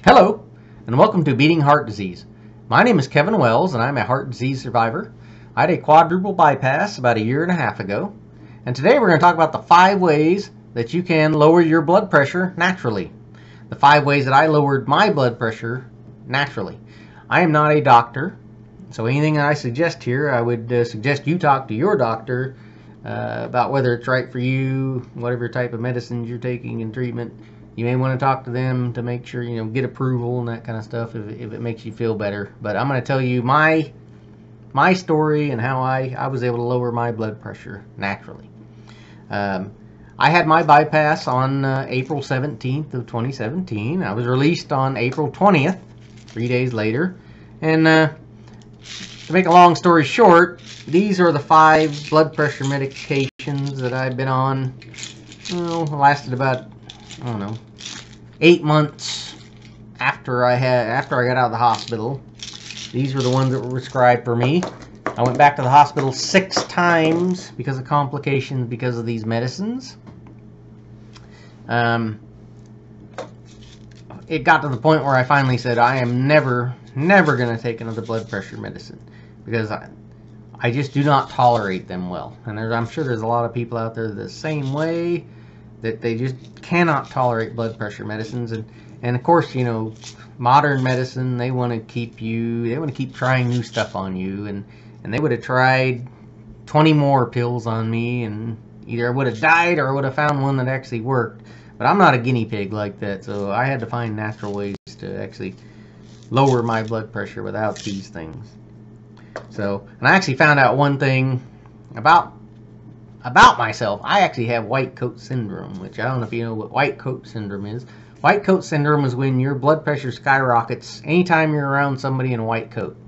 Hello, and welcome to Beating Heart Disease. My name is Kevin Wells, and I'm a heart disease survivor. I had a quadruple bypass about a year and a half ago, and today we're going to talk about the 5 ways that you can lower your blood pressure naturally. The 5 ways that I lowered my blood pressure naturally. I am not a doctor, so anything that I suggest here, I would suggest you talk to your doctor about whether it's right for you, whatever type of medicines you're taking and treatment. You may want to talk to them to make sure, get approval and that kind of stuff if it makes you feel better. But I'm going to tell you my story and how I was able to lower my blood pressure naturally. I had my bypass on April 17th of 2017. I was released on April 20th, 3 days later. And to make a long story short, these are the 5 blood pressure medications that I've been on. Lasted about, 8 months after I got out of the hospital. These were the ones that were prescribed for me. I went back to the hospital 6 times because of complications because of these medicines. It got to the point where I finally said I am never going to take another blood pressure medicine because I just do not tolerate them well. And I'm sure there's a lot of people out there the same way, that they just cannot tolerate blood pressure medicines. And of course, modern medicine, they want to keep trying new stuff on you, and they would have tried 20 more pills on me, and either I would have died or I would have found one that actually worked. But I'm not a guinea pig like that, so I had to find natural ways to actually lower my blood pressure without these things. So, and I actually found out one thing about myself. I actually have white coat syndrome, which I don't know if you know what white coat syndrome is. White coat syndrome is when your blood pressure skyrockets anytime you're around somebody in a white coat.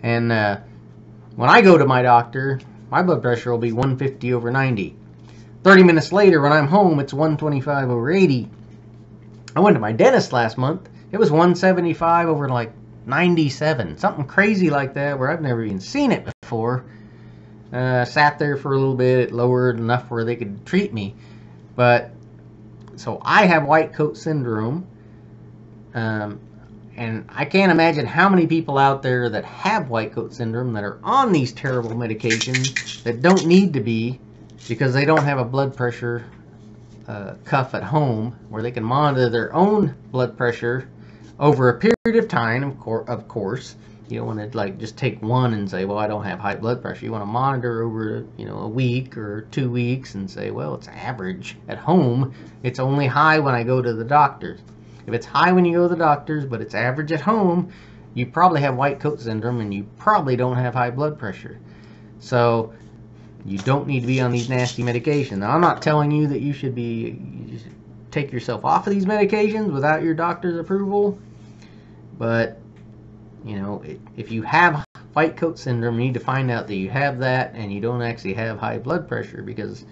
And when I go to my doctor, my blood pressure will be 150 over 90. 30 minutes later, when I'm home, it's 125 over 80. I went to my dentist last month. It was 175 over like 97. Something crazy like that where I've never even seen it before. Sat there for a little bit. It lowered enough where they could treat me. But so I have white coat syndrome, and I can't imagine how many people out there that have white coat syndrome that are on these terrible medications that don't need to be, because they don't have a blood pressure cuff at home where they can monitor their own blood pressure over a period of time. Of course. You don't want to just take one and say, well, I don't have high blood pressure. You want to monitor over, a week or 2 weeks and say, well, it's average at home. It's only high when I go to the doctors. If it's high when you go to the doctors, but it's average at home, you probably have white coat syndrome and you probably don't have high blood pressure. So you don't need to be on these nasty medications. Now, I'm not telling you that you should take yourself off of these medications without your doctor's approval, but if you have white coat syndrome, you need to find out that you have that and you don't actually have high blood pressure, because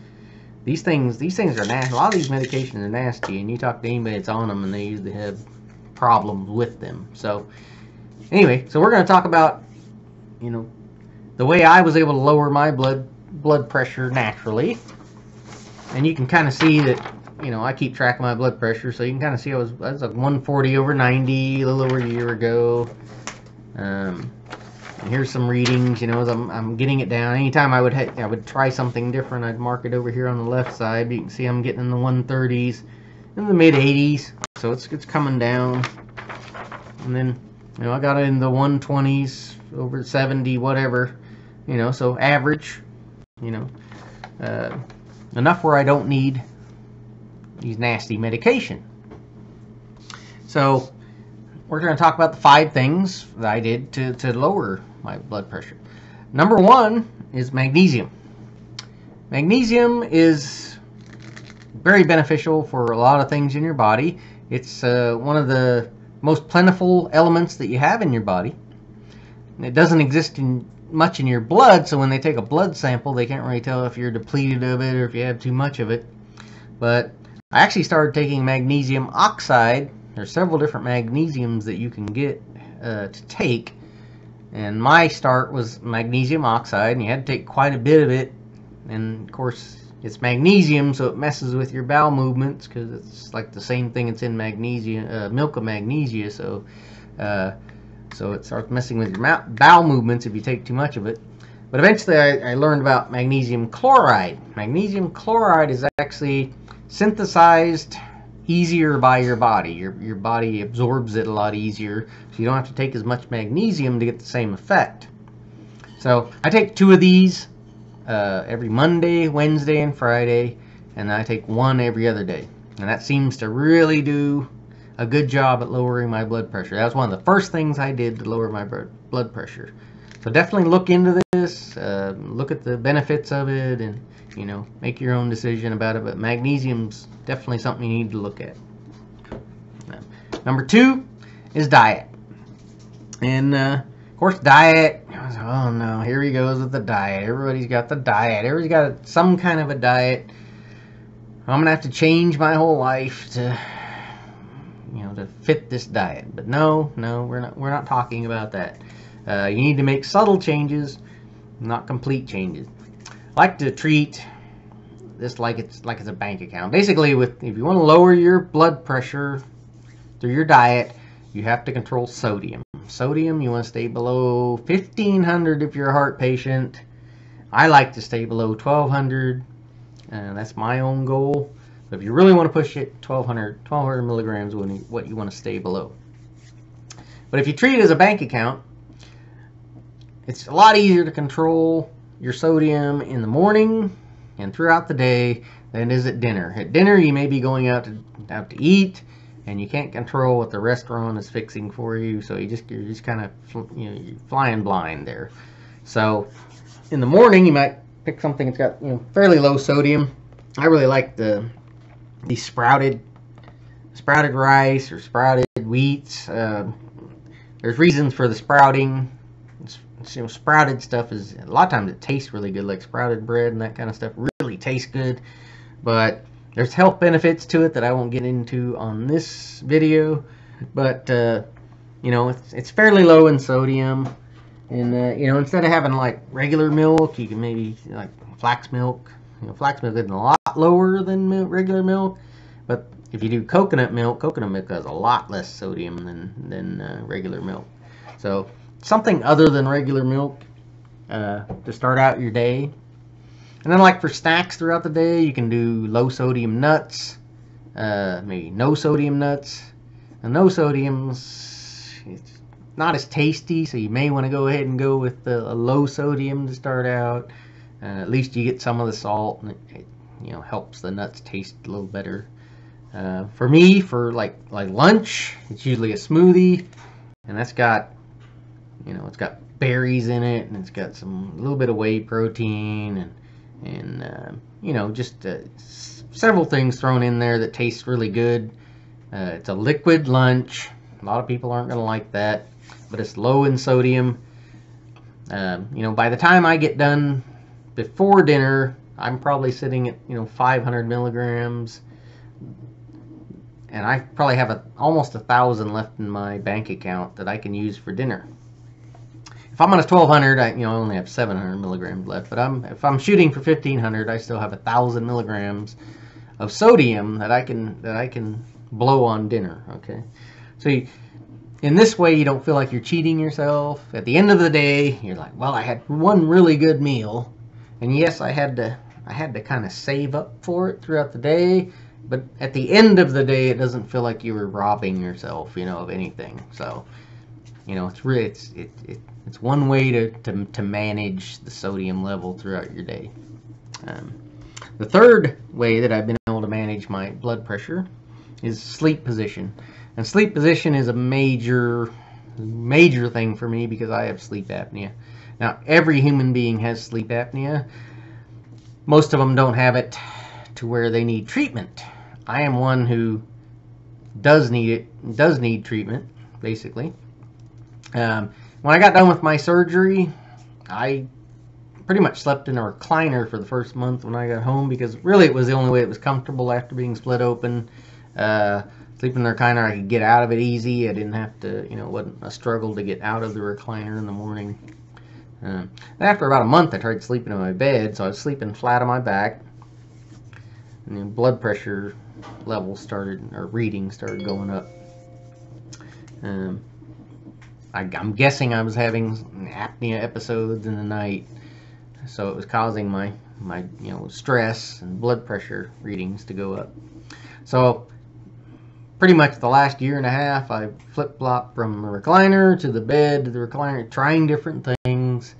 these things are nasty. A lot of these medications are nasty, and you talk to anybody that's on them and they usually have problems with them. So anyway, so we're going to talk about the way I was able to lower my blood pressure naturally. And you can kind of see that I keep track of my blood pressure, so you can kind of see I was like 140 over 90 a little over a year ago. And here's some readings, as I'm getting it down. Anytime I would try something different, I'd mark it over here on the left side. You can see I'm getting in the 130s, in the mid 80s, so it's coming down. And then I got it in the 120s, over 70, whatever, so average, enough where I don't need these nasty medication. So we're going to talk about the 5 things that I did to lower my blood pressure. Number 1 is magnesium. Magnesium is very beneficial for a lot of things in your body. It's one of the most plentiful elements that you have in your body. It doesn't exist much in your blood, so when they take a blood sample, they can't really tell if you're depleted of it or if you have too much of it. But I actually started taking magnesium oxide. There's several different magnesiums that you can get to take, and my start was magnesium oxide, and you had to take quite a bit of it. And of course, It's magnesium, so it messes with your bowel movements because it's like the same thing it's in magnesia, milk of magnesia. So it starts messing with your bowel movements if you take too much of it. But eventually I learned about magnesium chloride. Magnesium chloride is actually synthesized easier by your body. Your body absorbs it a lot easier, so you don't have to take as much magnesium to get the same effect. So I take 2 of these every Monday, Wednesday, and Friday, and I take 1 every other day. And that seems to really do a good job at lowering my blood pressure. That was one of the first things I did to lower my blood pressure. So definitely look into this, look at the benefits of it, and make your own decision about it. But magnesium's definitely something you need to look at. Number 2 is diet. And of course, diet. Oh no, here he goes with the diet. Everybody's got the diet. Everybody's got some kind of a diet. I'm gonna have to change my whole life to fit this diet. But no, we're not talking about that. You need to make subtle changes, not complete changes. I like to treat this like it's a bank account. Basically, if you want to lower your blood pressure through your diet, you have to control sodium. Sodium, you want to stay below 1,500 if you're a heart patient. I like to stay below 1,200. That's my own goal. But if you really want to push it, 1,200 milligrams is what you want to stay below. But if you treat it as a bank account, it's a lot easier to control your sodium in the morning and throughout the day than it is at dinner. At dinner, you may be going out to eat, and you can't control what the restaurant is fixing for you, so you're just kind of you're flying blind there. So in the morning, you might pick something that's got fairly low sodium. I really like the sprouted rice or sprouted wheats. There's reasons for the sprouting. Sprouted stuff is a lot of times it tastes really good, like sprouted bread and that kind of stuff really tastes good. But there's health benefits to it that I won't get into on this video. But it's fairly low in sodium, and instead of having like regular milk, you can maybe like flax milk. Flax milk is a lot lower than regular milk, but if you do coconut milk has a lot less sodium than regular milk. So something other than regular milk to start out your day. And then like for snacks throughout the day, you can do low sodium nuts, maybe no sodium nuts. And no sodium's it's not as tasty, so you may want to go ahead and go with a low sodium to start out. At least you get some of the salt, and it helps the nuts taste a little better. For me, for like lunch, it's usually a smoothie, and that's got it's got berries in it, and it's got a little bit of whey protein, and just several things thrown in there that tastes really good. It's a liquid lunch. A lot of people aren't going to like that, but it's low in sodium. By the time I get done before dinner, I'm probably sitting at 500 milligrams, and I probably have almost 1,000 left in my bank account that I can use for dinner. If I'm on a 1,200, I only have 700 milligrams left. But if I'm shooting for 1,500, I still have 1,000 milligrams of sodium that I can blow on dinner. Okay, so in this way, you don't feel like you're cheating yourself. At the end of the day, you're like, well, I had one really good meal, and yes, I had to kind of save up for it throughout the day. But at the end of the day, it doesn't feel like you were robbing yourself, of anything. So, it's really it's one way to manage the sodium level throughout your day. The third way that I've been able to manage my blood pressure is sleep position. And sleep position is a major thing for me because I have sleep apnea. Now, every human being has sleep apnea. Most of them don't have it to where they need treatment. I am one who does need treatment, basically. When I got done with my surgery, I pretty much slept in a recliner for the first month when I got home, because really it was the only way it was comfortable after being split open. Sleeping in the recliner, I could get out of it easy. I didn't have to, it wasn't a struggle to get out of the recliner in the morning. After about a month, I tried sleeping in my bed, so I was sleeping flat on my back. and the blood pressure levels started, or readings started going up. I'm guessing I was having apnea episodes in the night, so it was causing my stress and blood pressure readings to go up. So pretty much the last year and a half, I flip-flopped from the recliner to the bed to the recliner, trying different things,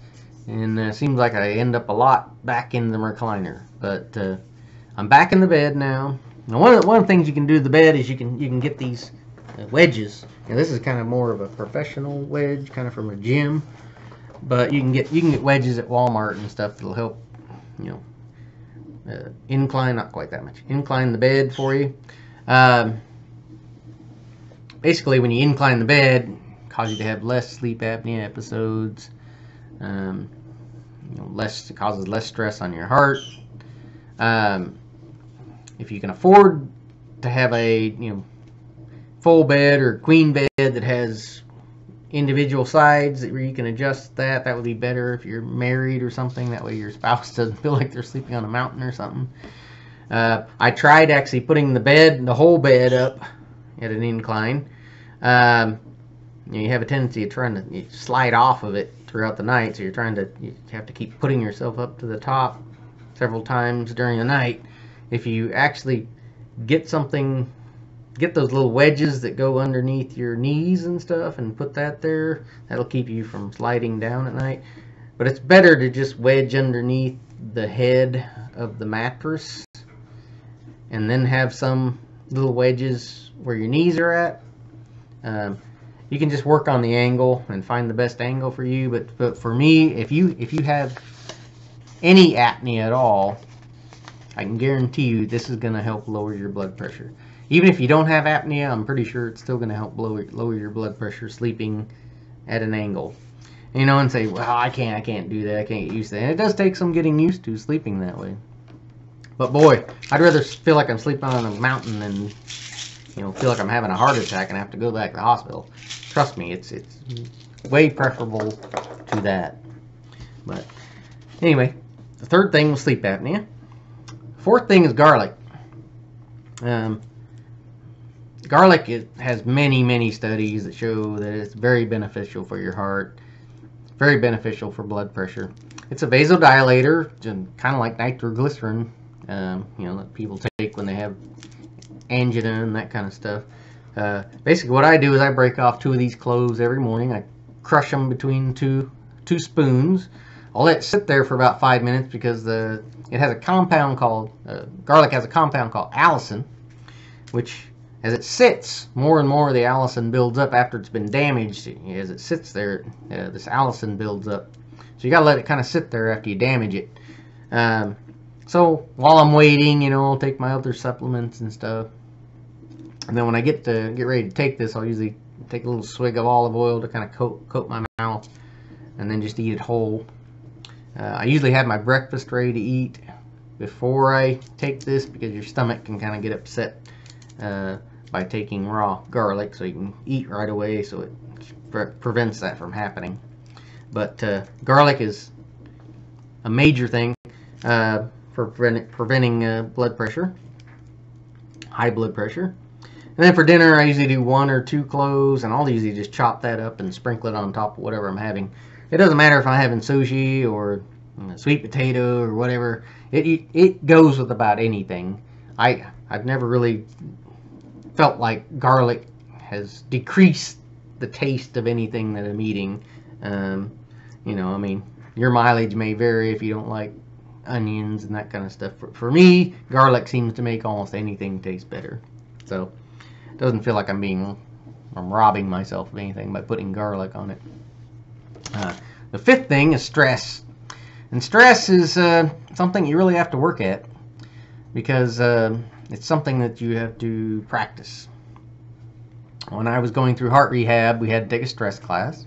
and it seems like I end up a lot back in the recliner. But I'm back in the bed now. Now one of the things you can do to the bed is you can get these wedges. Now this is kind of more of a professional wedge, kind of from a gym, but you can get wedges at Walmart and stuff that'll help, incline, not quite that much, incline the bed for you. Basically, when you incline the bed, it causes you to have less sleep apnea episodes. It causes less stress on your heart. If you can afford to have a full bed or queen bed that has individual sides where you can adjust that would be better if you're married or something. That way your spouse doesn't feel like they're sleeping on a mountain or something. I tried actually putting the whole bed up at an incline. You have a tendency of trying to slide off of it throughout the night, so you have to keep putting yourself up to the top several times during the night. If you actually get those little wedges that go underneath your knees and stuff and put that there, that'll keep you from sliding down at night. But it's better to just wedge underneath the head of the mattress and then have some little wedges where your knees are at. You can just work on the angle and find the best angle for you, but for me, if you have any apnea at all, I can guarantee you this is going to help lower your blood pressure. Even if you don't have apnea, I'm pretty sure it's still going to help lower your blood pressure sleeping at an angle. And say, well, I can't do that, I can't get used to that. And it does take some getting used to sleeping that way. But boy, I'd rather feel like I'm sleeping on a mountain than feel like I'm having a heart attack and have to go back to the hospital. Trust me, it's way preferable to that. But anyway, the third thing was sleep apnea. Fourth thing is garlic. Garlic has many studies that show that it's very beneficial for your heart, very beneficial for blood pressure. It's a vasodilator, kind of like nitroglycerin, that people take when they have angina and that kind of stuff. Basically what I do is I break off 2 of these cloves every morning. I crush them between two spoons. I'll let it sit there for about 5 minutes because it has a compound called, garlic has a compound called allicin, which as it sits, more and more of the allicin builds up after it's been damaged. As it sits there, this allicin builds up. So you gotta let it kind of sit there after you damage it. So while I'm waiting, I'll take my other supplements and stuff. And then when I get ready to take this, I'll usually take a little swig of olive oil to kind of coat my mouth, and then just eat it whole. I usually have my breakfast ready to eat before I take this because your stomach can kind of get upset by taking raw garlic, so you can eat right away, so it prevents that from happening. But garlic is a major thing for preventing blood pressure, high blood pressure. And then for dinner, I usually do 1 or 2 cloves, and I'll usually just chop that up and sprinkle it on top of whatever I'm having. It doesn't matter if I'm having sushi or sweet potato or whatever. It goes with about anything. I've never really felt like garlic has decreased the taste of anything that I'm eating. I mean, your mileage may vary if you don't like onions and that kind of stuff. For me, garlic seems to make almost anything taste better. So it doesn't feel like I'm robbing myself of anything by putting garlic on it. The fifth thing is stress. And stress is something you really have to work at because it's something that you have to practice. When I was going through heart rehab, we had to take a stress class.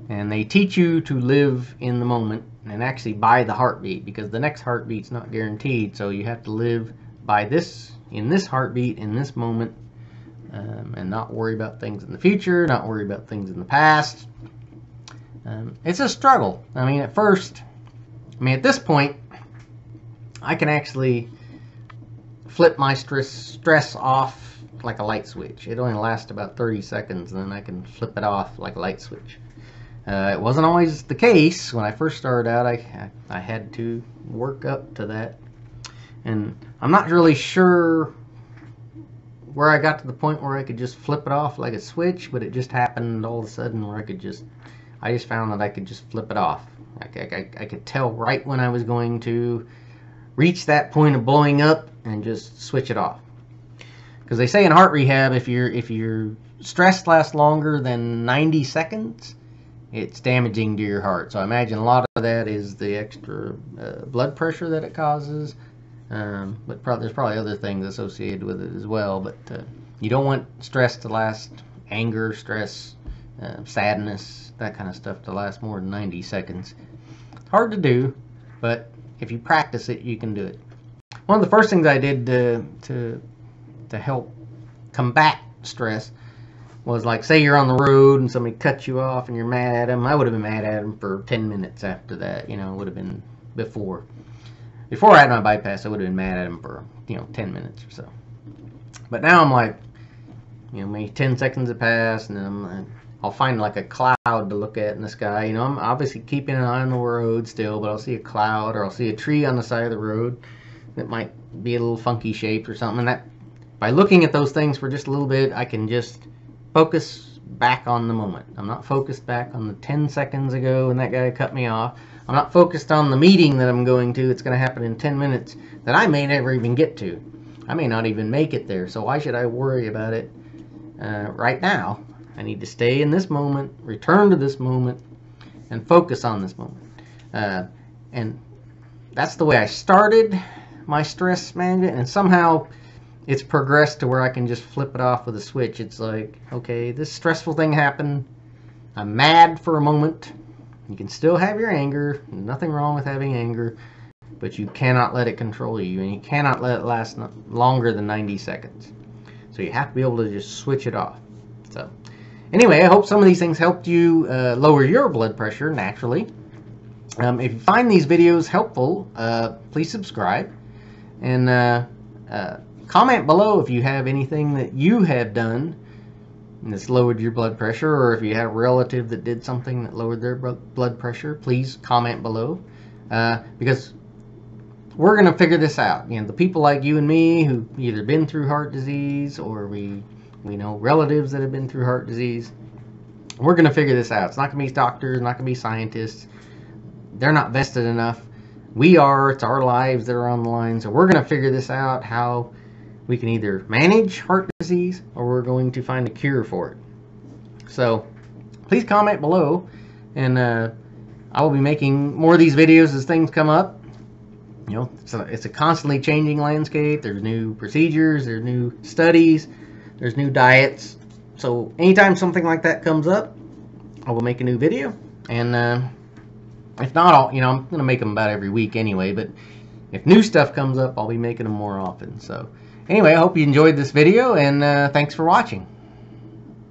And they teach you to live in the moment and actually by the heartbeat, because the next heartbeat's not guaranteed. So you have to live by in this heartbeat, in this moment, and not worry about things in the future, not worry about things in the past. It's a struggle. I mean, at this point, I can actually flip my stress off like a light switch. It only lasts about 30 seconds, and then I can flip it off like a light switch. It wasn't always the case. When I first started out, I had to work up to that. And I'm not really sure where I got to the point where I could just flip it off like a switch, but it just happened all of a sudden where I just found that I could just flip it off. I could tell right when I was going to reach that point of blowing up and just switch it off. Because they say in heart rehab, if your stress lasts longer than 90 seconds, it's damaging to your heart. So I imagine a lot of that is the extra blood pressure that it causes. But there's probably other things associated with it as well. But you don't want stress to last, anger, stress, sadness, that kind of stuff to last more than 90 seconds. Hard to do, but if you practice it, you can do it. One of the first things I did to help combat stress was, like, say you're on the road and somebody cuts you off and you're mad at them. I would have been mad at them for 10 minutes after that. You know, it would have been before I had my bypass. I would have been mad at them for 10 minutes or so. But now I'm like, maybe 10 seconds have passed, and then I'll find like a cloud to look at in the sky. I'm obviously keeping an eye on the road still, but I'll see a cloud, or I'll see a tree on the side of the road that might be a little funky shaped or something. And that, by looking at those things for just a little bit, I can just focus back on the moment. I'm not focused back on the 10 seconds ago when that guy cut me off. I'm not focused on the meeting that I'm going to. It's going to happen in 10 minutes that I may never even get to. I may not even make it there. So why should I worry about it right now? I need to stay in this moment, return to this moment, and focus on this moment. And that's the way I started my stress management, and somehow it's progressed to where I can just flip it off with a switch. It's like, okay, this stressful thing happened. I'm mad for a moment. You can still have your anger. Nothing wrong with having anger, but you cannot let it control you, and you cannot let it last longer than 90 seconds. So you have to be able to just switch it off. So anyway, I hope some of these things helped you lower your blood pressure naturally. If you find these videos helpful, please subscribe, and comment below if you have anything that you have done that's lowered your blood pressure, or if you had a relative that did something that lowered their blood pressure. Please comment below, because we're going to figure this out. The people like you and me who either been through heart disease, or we know relatives that have been through heart disease. We're going to figure this out. It's not going to be doctors, not going to be scientists. They're not vested enough. We are. It's our lives that are on the line. So we're going to figure this out, how we can either manage heart disease, or we're going to find a cure for it. So please comment below, and I will be making more of these videos as things come up. It's a constantly changing landscape. There's new procedures, there's new studies, there's new diets. So anytime something like that comes up, I will make a new video. And if not, I'm going to make them about every week anyway. But if new stuff comes up, I'll be making them more often. So anyway, I hope you enjoyed this video, and thanks for watching.